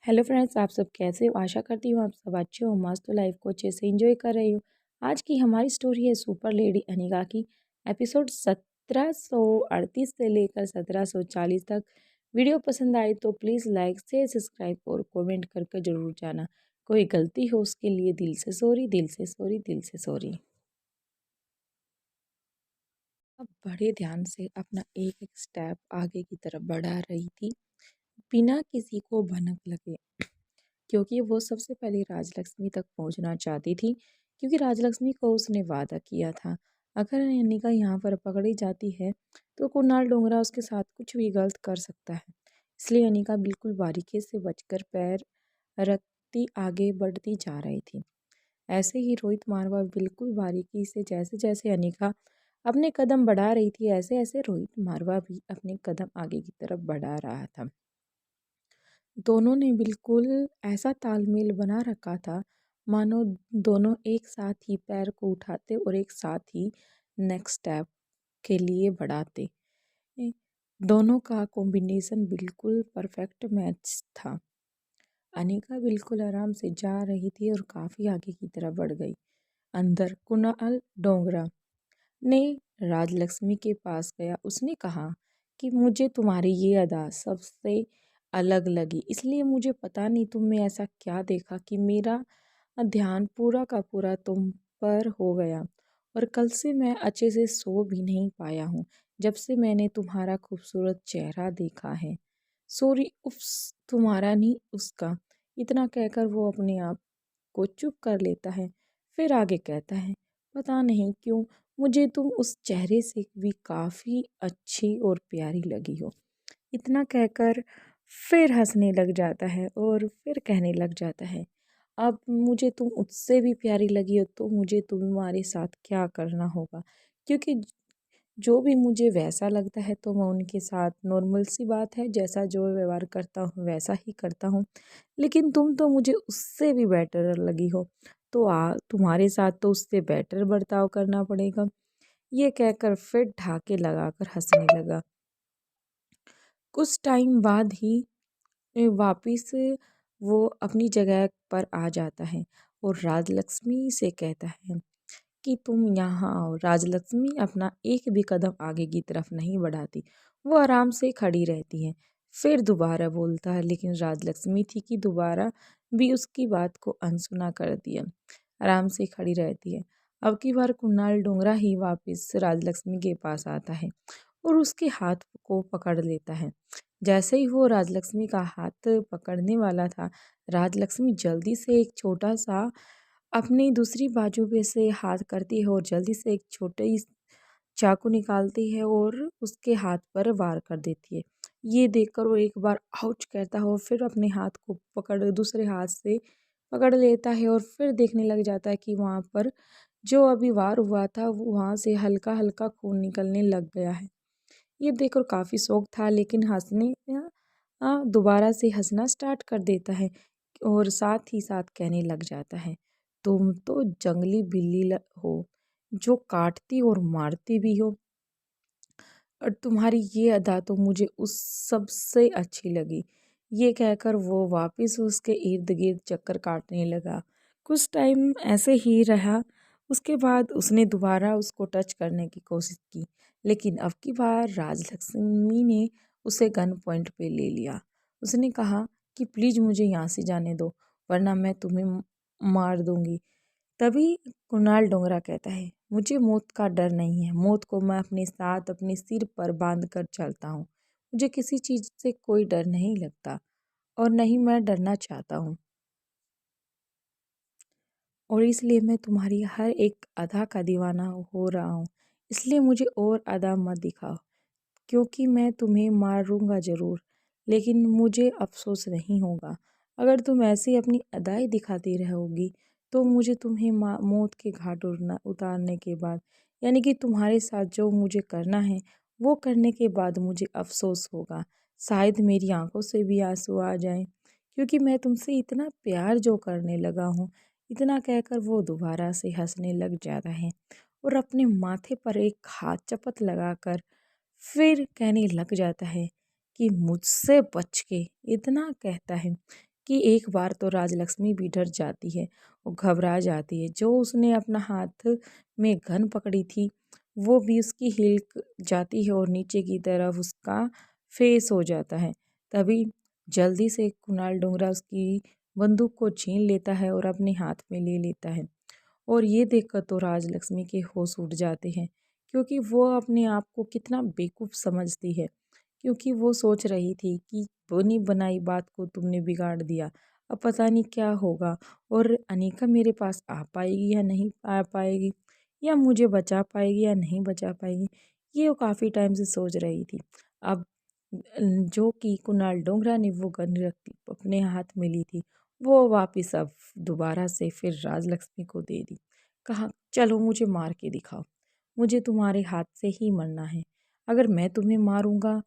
Hello friends, आप सब कैसे हो? आशा करती हूँ आप सब अच्छे हो, मस्त हो, लाइफ को अच्छे से एंजॉय कर रही हो। आज की हमारी स्टोरी है सुपर लेडी अनिका की। एपिसोड 1738 से लेकर 1740 तक। वीडियो पसंद आए तो प्लीज़ लाइक शेयर सब्सक्राइब और कमेंट करके ज़रूर जाना। कोई गलती हो उसके लिए दिल से सॉरी, दिल से सॉरी, दिल से सॉरी। अब बड़े ध्यान से अपना एक एक स्टेप आगे की तरफ बढ़ा रही थी, बिना किसी को भनक लगे, क्योंकि वो सबसे पहले राजलक्ष्मी तक पहुंचना चाहती थी। क्योंकि राजलक्ष्मी को उसने वादा किया था, अगर अनिका यहाँ पर पकड़ी जाती है तो कुणाल डोंगरा उसके साथ कुछ भी गलत कर सकता है। इसलिए अनिका बिल्कुल बारीकी से बचकर पैर रखती आगे बढ़ती जा रही थी। ऐसे ही रोहित मारवा बिल्कुल बारीकी से, जैसे जैसे अनिका अपने कदम बढ़ा रही थी, ऐसे ऐसे रोहित मारवा भी अपने कदम आगे की तरफ बढ़ा रहा था। दोनों ने बिल्कुल ऐसा तालमेल बना रखा था, मानो दोनों एक साथ ही पैर को उठाते और एक साथ ही नेक्स्ट स्टेप के लिए बढ़ाते। ए, दोनों का कॉम्बिनेशन बिल्कुल परफेक्ट मैच था। अनिका बिल्कुल आराम से जा रही थी और काफ़ी आगे की तरफ बढ़ गई। अंदर कुणाल डोंगरा ने राजलक्ष्मी के पास गया। उसने कहा कि मुझे तुम्हारी ये अदा सबसे अलग लगी, इसलिए मुझे पता नहीं तुम में ऐसा क्या देखा कि मेरा ध्यान पूरा का पूरा तुम पर हो गया, और कल से मैं अच्छे से सो भी नहीं पाया हूँ जब से मैंने तुम्हारा खूबसूरत चेहरा देखा है। सॉरी, उफ्स, तुम्हारा नहीं उसका। इतना कहकर वो अपने आप को चुप कर लेता है। फिर आगे कहता है, पता नहीं क्यों मुझे तुम उस चेहरे से भी काफ़ी अच्छी और प्यारी लगी हो। इतना कहकर फिर हंसने लग जाता है और फिर कहने लग जाता है, अब मुझे तुम उससे भी प्यारी लगी हो तो मुझे तुम्हारे साथ क्या करना होगा, क्योंकि जो भी मुझे वैसा लगता है तो मैं उनके साथ नॉर्मल सी बात है, जैसा जो व्यवहार करता हूँ वैसा ही करता हूँ। लेकिन तुम तो मुझे उससे भी बेटर लगी हो, तो तुम्हारे साथ तो उससे बेटर बर्ताव करना पड़ेगा। ये कहकर फिर ढाके लगाकर हंसने लगा। कुछ टाइम बाद ही वापिस वो अपनी जगह पर आ जाता है और राजलक्ष्मी से कहता है कि तुम यहाँ आओ। राजलक्ष्मी अपना एक भी कदम आगे की तरफ नहीं बढ़ाती, वो आराम से खड़ी रहती है। फिर दोबारा बोलता है, लेकिन राजलक्ष्मी थी कि दोबारा भी उसकी बात को अनसुना कर दिया, आराम से खड़ी रहती है। अब की बार कुणाल डोंगरा ही वापस राजलक्ष्मी के पास आता है और उसके हाथ को पकड़ लेता है। जैसे ही वो राजलक्ष्मी का हाथ पकड़ने वाला था, राजलक्ष्मी जल्दी से एक छोटा सा अपनी दूसरी बाजू पे से हाथ करती है और जल्दी से एक छोटी चाकू निकालती है और उसके हाथ पर वार कर देती है। ये देखकर वो एक बार आउच कहता है और फिर अपने हाथ को पकड़ दूसरे हाथ से पकड़ लेता है और फिर देखने लग जाता है कि वहाँ पर जो अभी वार हुआ था वो वहाँ से हल्का हल्का खून निकलने लग गया है। ये देखकर काफ़ी शौक था, लेकिन हंसने दोबारा से हंसना स्टार्ट कर देता है और साथ ही साथ कहने लग जाता है, तुम तो जंगली बिल्ली हो, जो काटती और मारती भी हो, और तुम्हारी ये अदा तो मुझे उस सबसे अच्छी लगी। ये कहकर वो वापस उसके इर्द गिर्द चक्कर काटने लगा। कुछ टाइम ऐसे ही रहा। उसके बाद उसने दोबारा उसको टच करने की कोशिश की, लेकिन अब की बार राजलक्ष्मी ने उसे गन पॉइंट पे ले लिया। उसने कहा कि प्लीज़ मुझे यहाँ से जाने दो, वरना मैं तुम्हें मार दूंगी। तभी कुणाल डोंगरा कहता है, मुझे मौत का डर नहीं है, मौत को मैं अपने साथ अपने सिर पर बांध कर चलता हूँ। मुझे किसी चीज़ से कोई डर नहीं लगता और नहीं मैं डरना चाहता हूँ, और इसलिए मैं तुम्हारी हर एक अदा का दीवाना हो रहा हूँ। इसलिए मुझे और अदा मत दिखाओ, क्योंकि मैं तुम्हें मारूंगा ज़रूर, लेकिन मुझे अफसोस नहीं होगा। अगर तुम ऐसे ही अपनी अदाएँ दिखाती रहोगी तो मुझे तुम्हें मौत के घाट उतारने के बाद, यानी कि तुम्हारे साथ जो मुझे करना है वो करने के बाद मुझे अफसोस होगा। शायद मेरी आंखों से भी आंसू आ जाएं, क्योंकि मैं तुमसे इतना प्यार जो करने लगा हूँ। इतना कहकर वो दोबारा से हंसने लग जाता है और अपने माथे पर एक हाथ चपत लगाकर फिर कहने लग जाता है कि मुझसे बच के, इतना कहता है कि एक बार तो राजलक्ष्मी भी डर जाती है और घबरा जाती है। जो उसने अपना हाथ में गन पकड़ी थी वो भी उसकी हिल जाती है और नीचे की तरफ उसका फेस हो जाता है। तभी जल्दी से कुणाल डोंगरा उसकी बंदूक को छीन लेता है और अपने हाथ में ले लेता है। और ये देखकर तो राजलक्ष्मी के होश उड़ जाते हैं, क्योंकि वो अपने आप को कितना बेवकूफ़ समझती है। क्योंकि वो सोच रही थी कि बनी बनाई बात को तुमने बिगाड़ दिया, अब पता नहीं क्या होगा, और अनिका मेरे पास आ पाएगी या नहीं आ पाएगी, या मुझे बचा पाएगी या नहीं बचा पाएगी। ये वो काफ़ी टाइम से सोच रही थी। अब जो कि कुणाल डोंगरा ने वो गन रख अपने हाथ में ली थी, वो वापिस अब दोबारा से फिर राजलक्ष्मी को दे दी। कहा, चलो मुझे मार के दिखाओ, मुझे तुम्हारे हाथ से ही मरना है। अगर मैं तुम्हें मारूंगा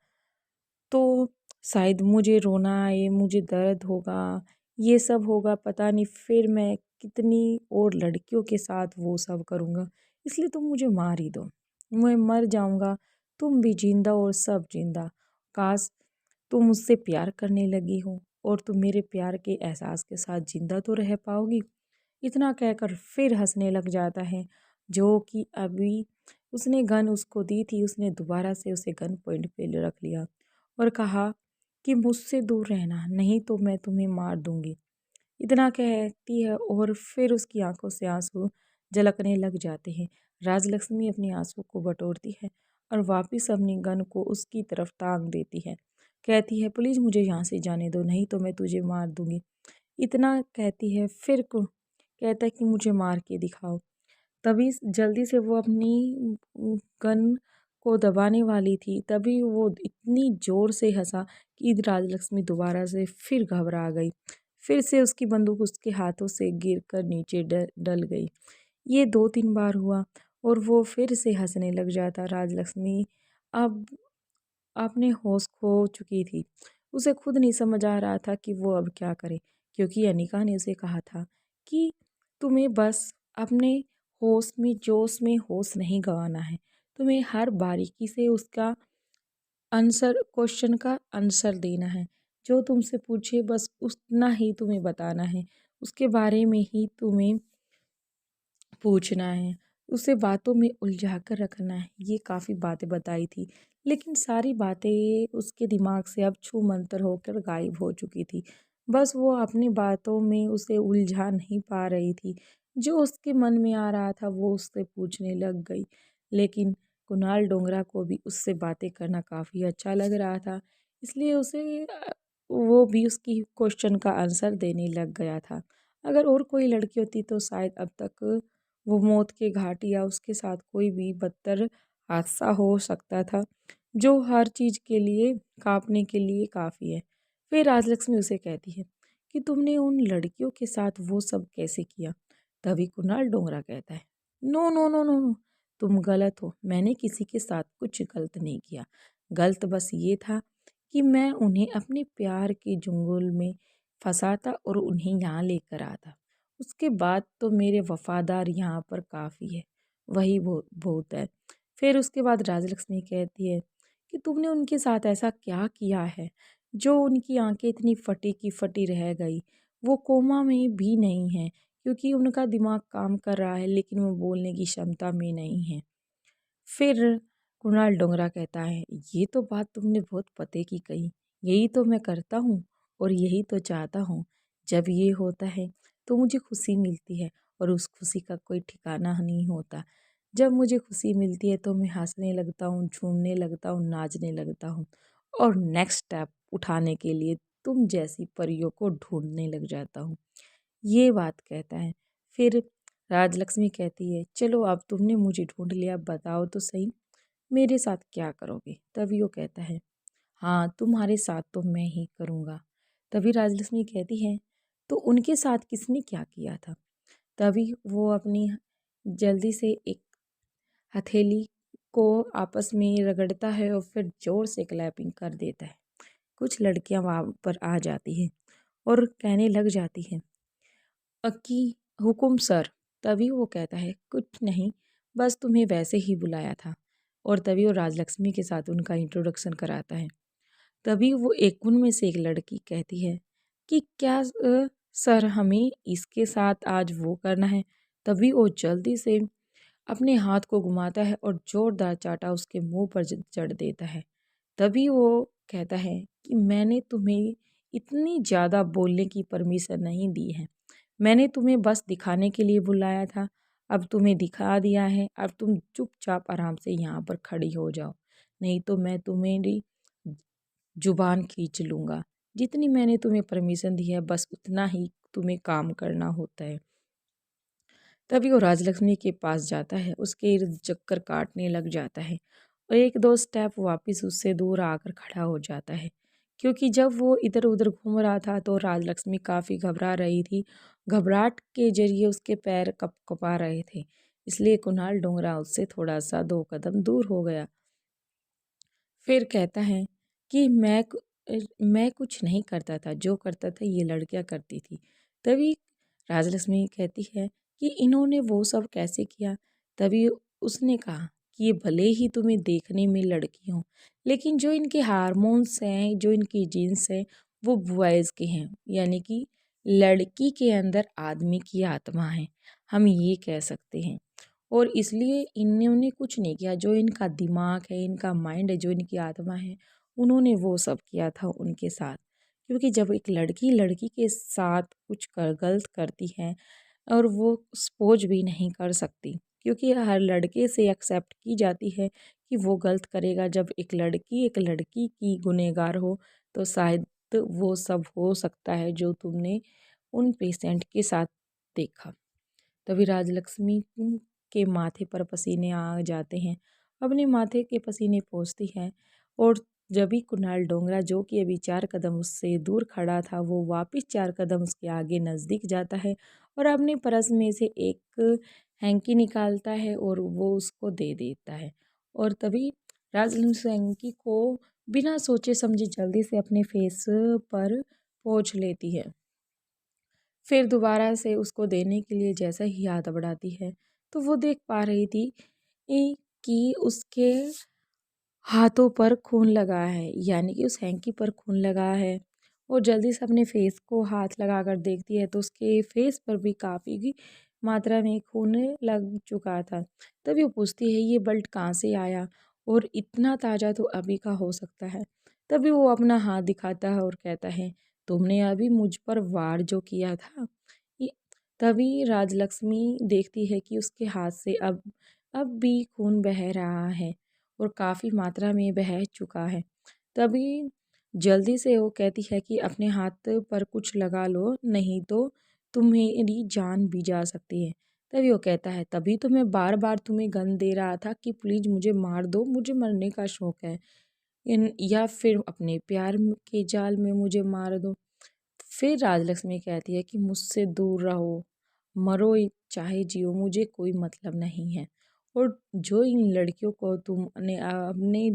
तो शायद मुझे रोना आए, मुझे दर्द होगा, ये सब होगा, पता नहीं फिर मैं कितनी और लड़कियों के साथ वो सब करूँगा। इसलिए तुम मुझे मार ही दो, मैं मर जाऊँगा, तुम भी जिंदा और सब जिंदा। काश तुम मुझसे प्यार करने लगी हो और तुम मेरे प्यार के एहसास के साथ जिंदा तो रह पाओगी। इतना कहकर फिर हंसने लग जाता है। जो कि अभी उसने गन उसको दी थी, उसने दोबारा से उसे गन पॉइंट पे रख लिया और कहा कि मुझसे दूर रहना, नहीं तो मैं तुम्हें मार दूंगी। इतना कहती है और फिर उसकी आंखों से आंसू झलकने लग जाते हैं। राजलक्ष्मी अपनी आंसू को बटोरती है और वापस अपनी गन को उसकी तरफ ताक देती है। कहती है, प्लीज़ मुझे यहाँ से जाने दो, नहीं तो मैं तुझे मार दूंगी। इतना कहती है, फिर को कहता है कि मुझे मार के दिखाओ। तभी जल्दी से वो अपनी गन को दबाने वाली थी, तभी वो इतनी ज़ोर से हंसा कि राजलक्ष्मी दोबारा से फिर घबरा गई। फिर से उसकी बंदूक उसके हाथों से गिरकर नीचे डल गई। ये 2-3 बार हुआ और वो फिर से हंसने लग जाता। राजलक्ष्मी अब अपने होश खो चुकी थी। उसे खुद नहीं समझ आ रहा था कि वो अब क्या करे, क्योंकि अनिका ने उसे कहा था कि तुम्हें बस अपने होश में जोश में होश नहीं गंवाना है, तुम्हें हर बारीकी से उसका आंसर क्वेश्चन का आंसर देना है। जो तुमसे पूछे बस उतना ही तुम्हें बताना है, उसके बारे में ही तुम्हें पूछना है, उसे बातों में उलझा कर रखना है। ये काफ़ी बातें बताई थी, लेकिन सारी बातें उसके दिमाग से अब छू मंतर होकर गायब हो चुकी थी। बस वो अपनी बातों में उसे उलझा नहीं पा रही थी। जो उसके मन में आ रहा था वो उससे पूछने लग गई। लेकिन कुणाल डोंगरा को भी उससे बातें करना काफ़ी अच्छा लग रहा था, इसलिए उसे वो भी उसकी क्वेश्चन का आंसर देने लग गया था। अगर और कोई लड़की होती तो शायद अब तक वो मौत के घाट या उसके साथ कोई भी बदतर हादसा हो सकता था, जो हर चीज़ के लिए काँपने के लिए काफ़ी है। फिर राजलक्ष्मी उसे कहती है कि तुमने उन लड़कियों के साथ वो सब कैसे किया? तभी कुणाल डोंगरा कहता है, no no no no no, तुम गलत हो, मैंने किसी के साथ कुछ गलत नहीं किया। गलत बस ये था कि मैं उन्हें अपने प्यार के जुंगल में फंसाता और उन्हें यहाँ लेकर आता। उसके बाद तो मेरे वफादार यहाँ पर काफ़ी है, वही बहुत है। फिर उसके बाद राजलक्ष्मी कहती है कि तुमने उनके साथ ऐसा क्या किया है जो उनकी आंखें इतनी फटी की फटी रह गई। वो कोमा में भी नहीं है, क्योंकि उनका दिमाग काम कर रहा है लेकिन वो बोलने की क्षमता में नहीं है। फिर कुणाल डोंगरा कहता है, ये तो बात तुमने बहुत पते की कही, यही तो मैं करता हूँ और यही तो चाहता हूँ। जब ये होता है तो मुझे खुशी मिलती है और उस खुशी का कोई ठिकाना नहीं होता। जब मुझे खुशी मिलती है तो मैं हंसने लगता हूँ, झूमने लगता हूँ, नाचने लगता हूँ और नेक्स्ट स्टेप उठाने के लिए तुम जैसी परियों को ढूंढने लग जाता हूँ। ये बात कहता है। फिर राजलक्ष्मी कहती है, चलो अब तुमने मुझे ढूंढ लिया, बताओ तो सही मेरे साथ क्या करोगे? तभी वो कहता है, हाँ तुम्हारे साथ तो मैं ही करूँगा। तभी राजलक्ष्मी कहती है, तो उनके साथ किसने क्या किया था? तभी वो अपनी जल्दी से एक हथेली को आपस में रगड़ता है और फिर जोर से क्लैपिंग कर देता है। कुछ लड़कियां वहाँ पर आ जाती हैं और कहने लग जाती हैं कि हुकुम सर। तभी वो कहता है, कुछ नहीं, बस तुम्हें वैसे ही बुलाया था। और तभी वो राजलक्ष्मी के साथ उनका इंट्रोडक्शन कराता है। तभी वो एक उनमें से एक लड़की कहती है, कि क्या सर हमें इसके साथ आज वो करना है। तभी वो जल्दी से अपने हाथ को घुमाता है और जोरदार चाटा उसके मुंह पर जड़ देता है। तभी वो कहता है कि मैंने तुम्हें इतनी ज़्यादा बोलने की परमिशन नहीं दी है। मैंने तुम्हें बस दिखाने के लिए बुलाया था। अब तुम्हें दिखा दिया है, अब तुम चुपचाप आराम से यहाँ पर खड़ी हो जाओ, नहीं तो मैं तुम्हारी जुबान खींच लूँगा। जितनी मैंने तुम्हें परमिशन दी है बस उतना ही तुम्हें काम करना होता है। तभी वो राजलक्ष्मी के पास जाता है, उसके इर्द चक्कर काटने लग जाता है और एक दो स्टेप वापस उससे दूर आकर खड़ा हो जाता है। क्योंकि जब वो इधर उधर घूम रहा था तो राजलक्ष्मी काफ़ी घबरा रही थी। घबराहट के जरिए उसके पैर कप कपा रहे थे, इसलिए कुणाल डोंगरा उससे थोड़ा सा 2 कदम दूर हो गया। फिर कहता है कि मैं कुछ नहीं करता था, जो करता था ये लड़कियां करती थी। तभी राजलक्ष्मी कहती है कि इन्होंने वो सब कैसे किया। तभी उसने कहा कि ये भले ही तुम्हें देखने में लड़की हो, लेकिन जो इनके हार्मोन्स हैं, जो इनकी जीन्स है, वो बॉयज़ के हैं, यानी कि लड़की के अंदर आदमी की आत्मा है, हम ये कह सकते हैं। और इसलिए इन्होंने कुछ नहीं किया, जो इनका दिमाग है, इनका माइंड है, जो इनकी आत्मा है, उन्होंने वो सब किया था उनके साथ। क्योंकि जब एक लड़की लड़की के साथ कुछ गलत करती है और वो सपोज भी नहीं कर सकती, क्योंकि हर लड़के से एक्सेप्ट की जाती है कि वो गलत करेगा। जब एक लड़की की गुनहगार हो तो शायद वो सब हो सकता है जो तुमने उन पेशेंट के साथ देखा। तभी राजलक्ष्मी के माथे पर पसीने आ जाते हैं, अपने माथे के पसीने पोंछती है और जब भी कुणाल डोंगरा, जो कि अभी 4 कदम उससे दूर खड़ा था, वो वापस 4 कदम उसके आगे नज़दीक जाता है और अपने पर्स में से एक हैंकी निकालता है और वो उसको दे देता है। और तभी राजलक्ष्मी हैंकी को बिना सोचे समझे जल्दी से अपने फेस पर पोंछ लेती है। फिर दोबारा से उसको देने के लिए जैसा ही हाथ बढ़ाती है तो वो देख पा रही थी कि उसके हाथों पर खून लगा है, यानी कि उस हैंकी पर खून लगा है। और जल्दी से अपने फेस को हाथ लगाकर देखती है तो उसके फेस पर भी काफ़ी मात्रा में खून लग चुका था। तभी वो पूछती है ये ब्लड कहाँ से आया और इतना ताज़ा तो अभी का हो सकता है। तभी वो अपना हाथ दिखाता है और कहता है तुमने अभी मुझ पर वार जो किया था। ये- तभी राजलक्ष्मी देखती है कि उसके हाथ से अब भी खून बह रहा है और काफ़ी मात्रा में बह चुका है। तभी जल्दी से वो कहती है कि अपने हाथ पर कुछ लगा लो, नहीं तो तुम्हारी जान भी जा सकती है। तभी वो कहता है तभी तो मैं बार बार तुम्हें गन दे रहा था कि प्लीज़ मुझे मार दो, मुझे मरने का शौक़ है, इन या फिर अपने प्यार के जाल में मुझे मार दो। फिर राजलक्ष्मी कहती है कि मुझसे दूर रहो, मरो चाहे जियो, मुझे कोई मतलब नहीं है। और जो इन लड़कियों को तुमने अपने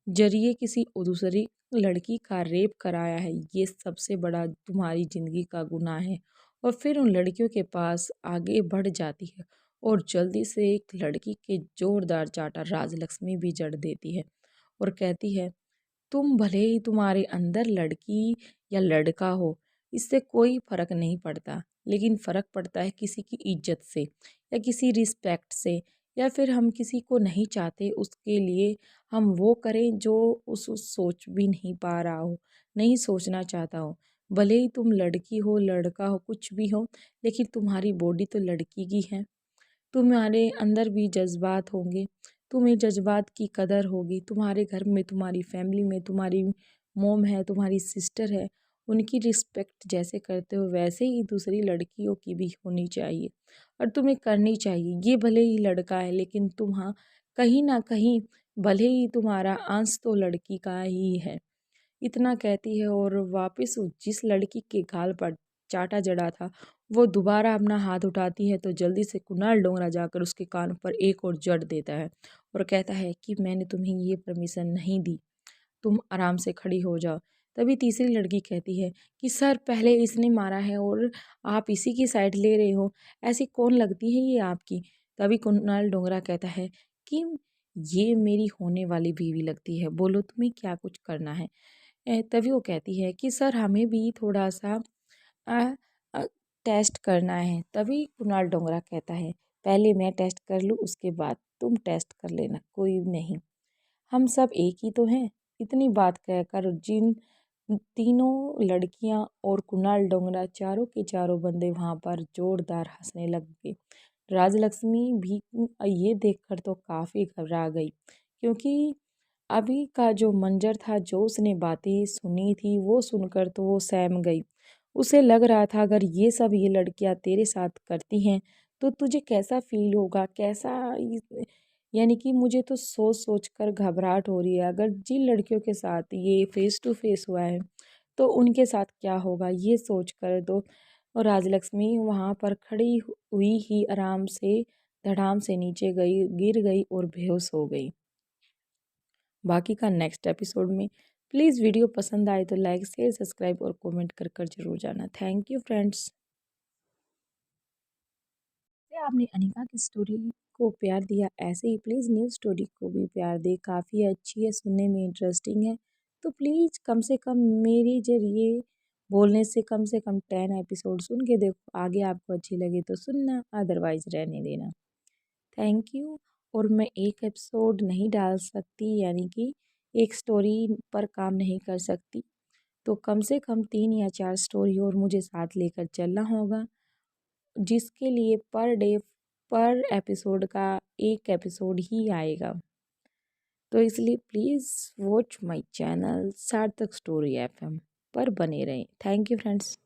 जरिए किसी दूसरी लड़की का रेप कराया है, ये सबसे बड़ा तुम्हारी ज़िंदगी का गुनाह है। और फिर उन लड़कियों के पास आगे बढ़ जाती है और जल्दी से एक लड़की के जोरदार चाटा राजलक्ष्मी भी जड़ देती है और कहती है तुम भले ही तुम्हारे अंदर लड़की या लड़का हो, इससे कोई फ़र्क नहीं पड़ता, लेकिन फ़र्क पड़ता है किसी की इज्जत से या किसी रिस्पेक्ट से, या फिर हम किसी को नहीं चाहते उसके लिए हम वो करें जो उस सोच भी नहीं पा रहा हो, नहीं सोचना चाहता हो। भले ही तुम लड़की हो, लड़का हो, कुछ भी हो, लेकिन तुम्हारी बॉडी तो लड़की की है। तुम्हारे अंदर भी जज्बात होंगे, तुम्हें जज्बात की कदर होगी। तुम्हारे घर में, तुम्हारी फैमिली में तुम्हारी मॉम है, तुम्हारी सिस्टर है, उनकी रिस्पेक्ट जैसे करते हो वैसे ही दूसरी लड़कियों की भी होनी चाहिए और तुम्हें करनी चाहिए। ये भले ही लड़का है, लेकिन तुम हाँ कहीं ना कहीं भले ही तुम्हारा अंश तो लड़की का ही है। इतना कहती है और वापस जिस लड़की के गाल पर चाटा जड़ा था वो दोबारा अपना हाथ उठाती है तो जल्दी से कुणाल डोंगरा जाकर उसके कान पर एक और जड़ देता है और कहता है कि मैंने तुम्हें ये परमिशन नहीं दी, तुम आराम से खड़ी हो जाओ। तभी तीसरी लड़की कहती है कि सर पहले इसने मारा है और आप इसी की साइड ले रहे हो, ऐसी कौन लगती है ये आपकी। तभी कुणाल डोंगरा कहता है कि ये मेरी होने वाली बीवी लगती है, बोलो तुम्हें क्या कुछ करना है। तभी वो कहती है कि सर हमें भी थोड़ा सा अ, अ, टेस्ट करना है। तभी कुणाल डोंगरा कहता है पहले मैं टेस्ट कर लूँ उसके बाद तुम टेस्ट कर लेना, कोई नहीं, हम सब एक ही तो हैं। इतनी बात कहकर जिन तीनों लड़कियां और कुणाल डोंगरा चारों के चारों बंदे वहां पर जोरदार हंसने लग गए। राजलक्ष्मी भी ये देखकर तो काफ़ी घबरा गई, क्योंकि अभी का जो मंजर था, जो उसने बातें सुनी थी, वो सुनकर तो वो सहम गई। उसे लग रहा था अगर ये सब ये लड़कियां तेरे साथ करती हैं तो तुझे कैसा फील होगा, कैसा यानी कि मुझे तो सोच सोच कर घबराहट हो रही है। अगर जिन लड़कियों के साथ ये फेस टू फेस हुआ है तो उनके साथ क्या होगा, ये सोच कर तो और राजलक्ष्मी वहाँ पर खड़ी हुई ही आराम से धड़ाम से नीचे गई, गिर गई और बेहोश हो गई। बाकी का नेक्स्ट एपिसोड में। प्लीज़ वीडियो पसंद आए तो लाइक शेयर सब्सक्राइब और कमेंट कर कर जरूर जाना। Thank you friends. जैसे आपने अनिका की स्टोरी को प्यार दिया, ऐसे ही प्लीज़ न्यू स्टोरी को भी प्यार दे। काफ़ी अच्छी है, सुनने में इंटरेस्टिंग है। तो प्लीज़ कम से कम मेरे जरिए बोलने से कम 10 एपिसोड सुन के देखो। आगे आपको अच्छी लगे तो सुनना, अदरवाइज़ रहने देना। Thank you. और मैं एक एपिसोड नहीं डाल सकती, यानी कि एक स्टोरी पर काम नहीं कर सकती, तो कम से कम 3 या 4 स्टोरी और मुझे साथ लेकर चलना होगा, जिसके लिए पर डे पर एपिसोड का एक एपिसोड ही आएगा। तो इसलिए प्लीज़ वॉच माय चैनल सार्थक स्टोरी एफएम पर बने रहें। Thank you friends.